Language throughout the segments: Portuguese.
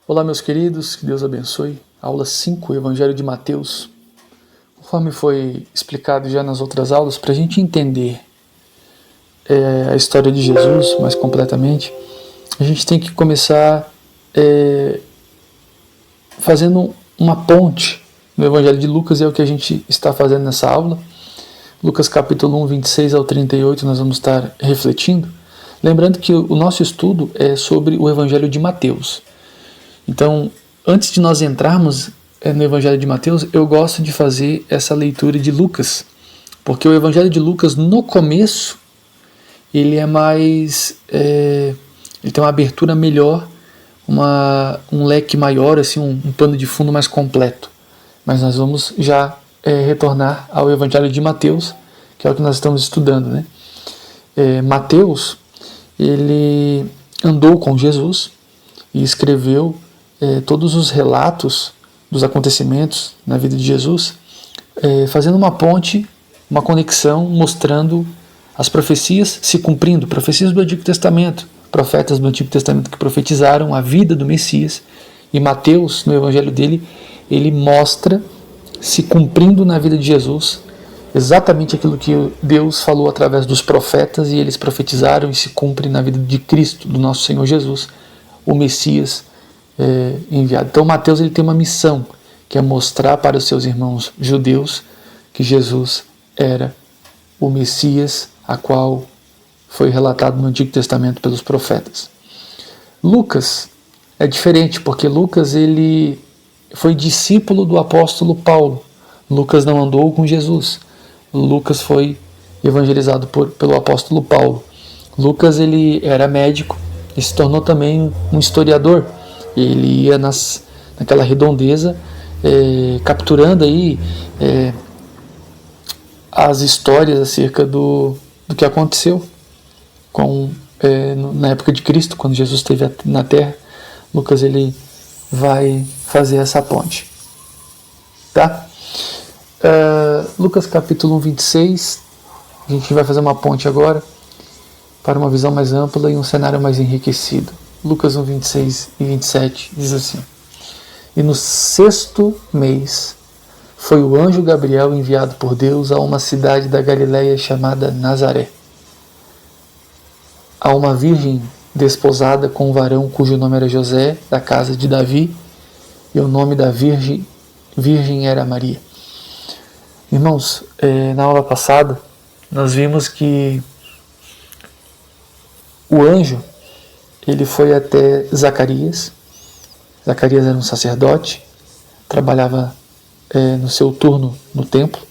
Olá, meus queridos, que Deus abençoe. Aula 5, Evangelho de Mateus. Conforme foi explicado já nas outras aulas, para a gente entender a história de Jesus mais completamente, a gente tem que começar fazendo uma ponte no Evangelho de Lucas, é o que a gente está fazendo nessa aula. Lucas capítulo 1, 26 ao 38, nós vamos estar refletindo. Lembrando que o nosso estudo é sobre o Evangelho de Mateus. Então, antes de nós entrarmos no Evangelho de Mateus, eu gosto de fazer essa leitura de Lucas, porque o Evangelho de Lucas, no começo, ele é mais... ele tem uma abertura melhor, um leque maior, assim, um pano de fundo mais completo. Mas nós vamos já retornar ao Evangelho de Mateus, que é o que nós estamos estudando, né? Mateus, ele andou com Jesus e escreveu todos os relatos dos acontecimentos na vida de Jesus, fazendo uma ponte, uma conexão, mostrando as profecias se cumprindo, profecias do Antigo Testamento, profetas do Antigo Testamento que profetizaram a vida do Messias, e Mateus, no evangelho dele, ele mostra se cumprindo na vida de Jesus exatamente aquilo que Deus falou através dos profetas, e eles profetizaram e se cumpre na vida de Cristo, do nosso Senhor Jesus, o Messias enviado. Então Mateus ele tem uma missão, que é mostrar para os seus irmãos judeus que Jesus era o Messias, a qual foi relatado no Antigo Testamento pelos profetas. Lucas é diferente, porque Lucas ele foi discípulo do apóstolo Paulo. Lucas não andou com Jesus. Lucas foi evangelizado pelo apóstolo Paulo. Lucas ele era médico e se tornou também um historiador. Ele ia naquela redondeza, capturando aí as histórias acerca do que aconteceu na época de Cristo, quando Jesus esteve na terra. Lucas ele vai fazer essa ponte. Tá? Lucas capítulo 1, 26, a gente vai fazer uma ponte agora para uma visão mais ampla e um cenário mais enriquecido. Lucas 1, 26 e 27 diz assim: E no 6º mês foi o anjo Gabriel enviado por Deus a uma cidade da Galileia chamada Nazaré, a uma virgem desposada com um varão cujo nome era José, da casa de Davi, e o nome da virgem era Maria. Irmãos, na aula passada nós vimos que o anjo ele foi até Zacarias. Zacarias era um sacerdote, trabalhava no seu turno no templo.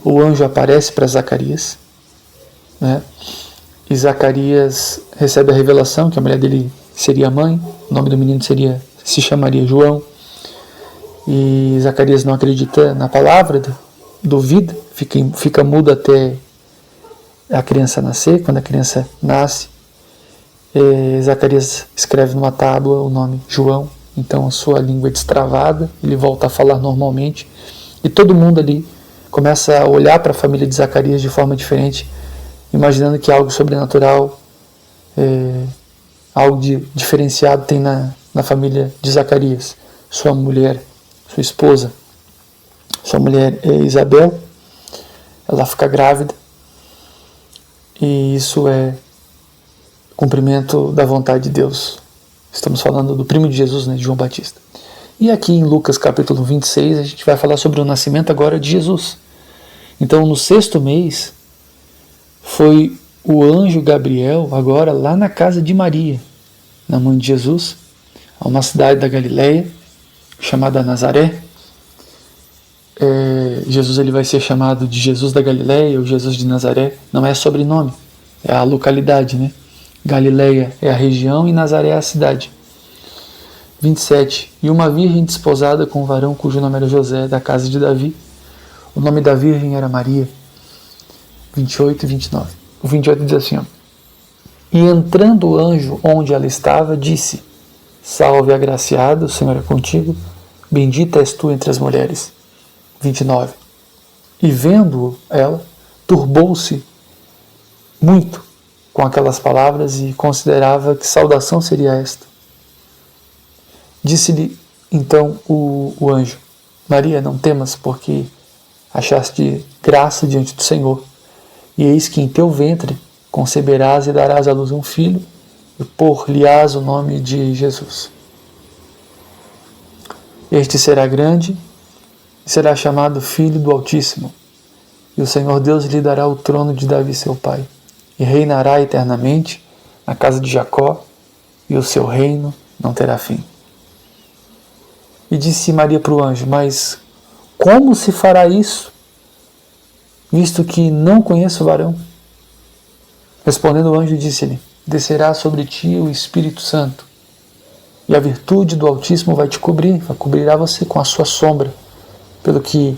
O anjo aparece para Zacarias, né? E Zacarias recebe a revelação que a mulher dele seria mãe, o nome do menino se chamaria João. E Zacarias não acredita na palavra, duvida, fica mudo até a criança nascer. Quando a criança nasce, Zacarias escreve numa tábua o nome João, então a sua língua é destravada, ele volta a falar normalmente, e todo mundo ali começa a olhar para a família de Zacarias de forma diferente, imaginando que algo sobrenatural, algo diferenciado tem na família de Zacarias. Sua mulher, sua esposa, sua mulher Isabel, ela fica grávida, e isso é cumprimento da vontade de Deus. Estamos falando do primo de Jesus, né, de João Batista. E aqui em Lucas capítulo 26, a gente vai falar sobre o nascimento agora de Jesus. Então, no 6º mês, foi o anjo Gabriel, agora lá na casa de Maria, na mãe de Jesus, a uma cidade da Galileia, chamada Nazaré. Jesus ele vai ser chamado de Jesus da Galileia, ou Jesus de Nazaré. Não é sobrenome, é a localidade, né? Galileia é a região e Nazaré é a cidade. 27. E uma virgem desposada com um varão cujo nome era José, da casa de Davi. O nome da virgem era Maria. 28 e 29. O 28 diz assim: E entrando o anjo onde ela estava, disse: Salve, agraciada, o Senhor é contigo, bendita és tu entre as mulheres. 29. E vendo ela, turbou-se muito com aquelas palavras e considerava que saudação seria esta. Disse-lhe então o anjo: Maria, não temas, porque achaste graça diante do Senhor. E eis que em teu ventre conceberás e darás à luz um filho, e por-lhe-ás o nome de Jesus. Este será grande e será chamado Filho do Altíssimo. E o Senhor Deus lhe dará o trono de Davi seu pai, e reinará eternamente na casa de Jacó, e o seu reino não terá fim. E disse Maria para o anjo: Mas como se fará isso, visto que não conheço varão? Respondendo o anjo, disse-lhe: Descerá sobre ti o Espírito Santo, e a virtude do Altíssimo vai te cobrirá você com a sua sombra, pelo que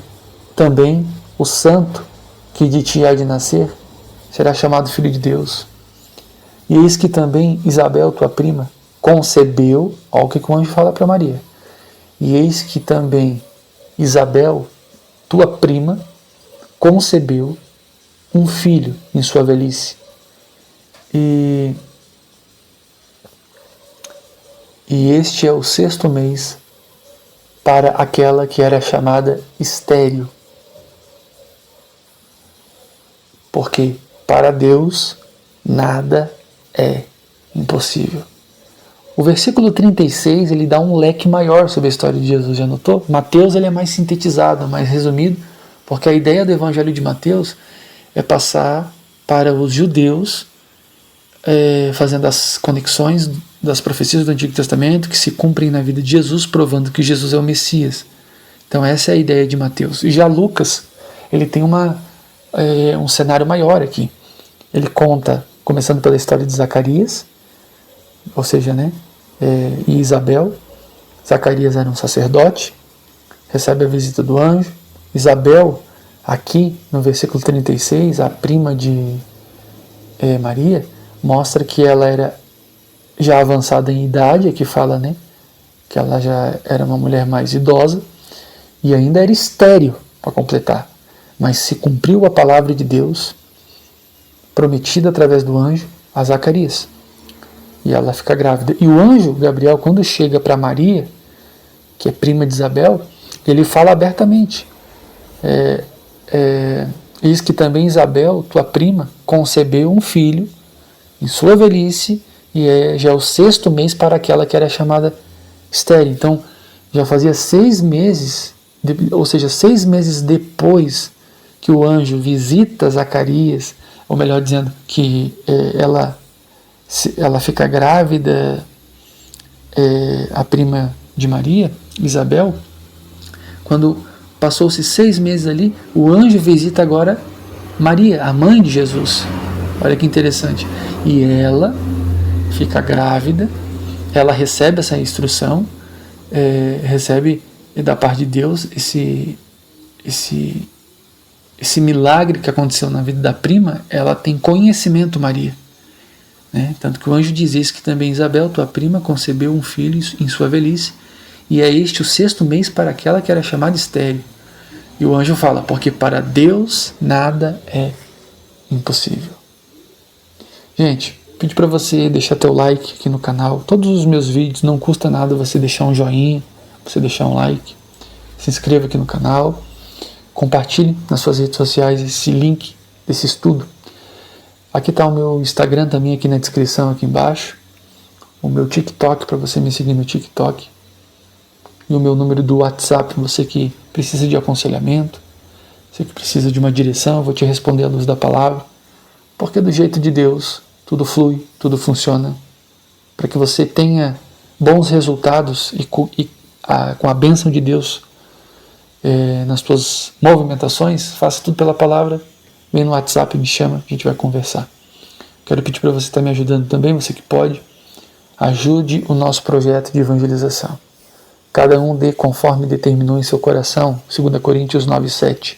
também o santo que de ti há de nascer será chamado Filho de Deus. E eis que também Isabel, tua prima, concebeu, olha o que o anjo fala para Maria, e eis que também Isabel, tua prima, concebeu um filho em sua velhice. E este é o 6º mês para aquela que era chamada estéril. Porque para Deus nada é impossível. O versículo 36 ele dá um leque maior sobre a história de Jesus, já notou? Mateus ele é mais sintetizado, mais resumido, porque a ideia do Evangelho de Mateus é passar para os judeus, fazendo as conexões das profecias do Antigo Testamento que se cumprem na vida de Jesus, provando que Jesus é o Messias. Então essa é a ideia de Mateus. E já Lucas ele tem um cenário maior aqui. Ele conta, começando pela história de Zacarias, ou seja, e Isabel. Zacarias era um sacerdote, recebe a visita do anjo. Isabel, aqui no versículo 36, a prima de Maria, mostra que ela era já avançada em idade, aqui fala, que ela já era uma mulher mais idosa e ainda era estéril, para completar. Mas se cumpriu a palavra de Deus, prometida através do anjo a Zacarias. E ela fica grávida. E o anjo, Gabriel, quando chega para Maria, que é prima de Isabel, ele fala abertamente. Diz que também Isabel, tua prima, concebeu um filho em sua velhice, e já é o 6º mês para aquela que era chamada estéril. Então, já fazia 6 meses, ou seja, 6 meses depois que o anjo visita Zacarias, ou melhor dizendo, que ela fica grávida, a prima de Maria, Isabel, quando passou-se 6 meses ali, o anjo visita agora Maria, a mãe de Jesus. Olha que interessante. E ela fica grávida, ela recebe essa instrução, recebe da parte de Deus esse milagre que aconteceu na vida da prima. Ela tem conhecimento, Maria. Tanto que o anjo diz isso, que também Isabel, tua prima, concebeu um filho em sua velhice, e é este o 6º mês para aquela que era chamada estéril. E o anjo fala, porque para Deus nada é impossível. Gente, pedi para você deixar teu like aqui no canal. Todos os meus vídeos, não custa nada você deixar um joinha, você deixar um like, se inscreva aqui no canal, compartilhe nas suas redes sociais esse link desse estudo. Aqui está o meu Instagram também aqui na descrição, aqui embaixo. O meu TikTok, para você me seguir no TikTok. E o meu número do WhatsApp, você que precisa de aconselhamento, você que precisa de uma direção, eu vou te responder à luz da palavra. Porque do jeito de Deus, tudo flui, tudo funciona. Para que você tenha bons resultados e com a bênção de Deus nas suas movimentações, faça tudo pela palavra. Vem no WhatsApp, me chama, a gente vai conversar. Quero pedir para você estar me ajudando também, você que pode. Ajude o nosso projeto de evangelização. Cada um dê conforme determinou em seu coração, 2 Coríntios 9:7.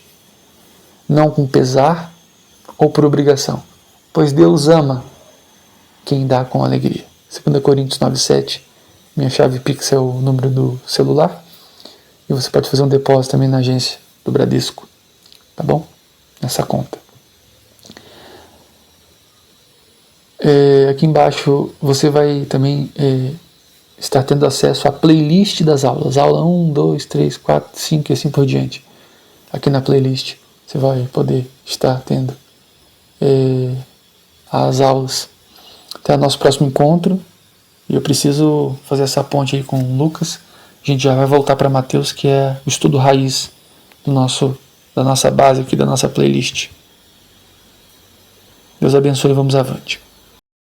Não com pesar ou por obrigação, pois Deus ama quem dá com alegria. 2 Coríntios 9:7. Minha chave Pix é o número do celular. E você pode fazer um depósito também na agência do Bradesco. Tá bom? Nessa conta. Aqui embaixo você vai também estar tendo acesso à playlist das aulas. Aula 1, 2, 3, 4, 5 e assim por diante. Aqui na playlist você vai poder estar tendo as aulas. Até o nosso próximo encontro. E eu preciso fazer essa ponte aí com o Lucas. A gente já vai voltar para Mateus, que é o estudo raiz da nossa base aqui, da nossa playlist. Deus abençoe e vamos avante.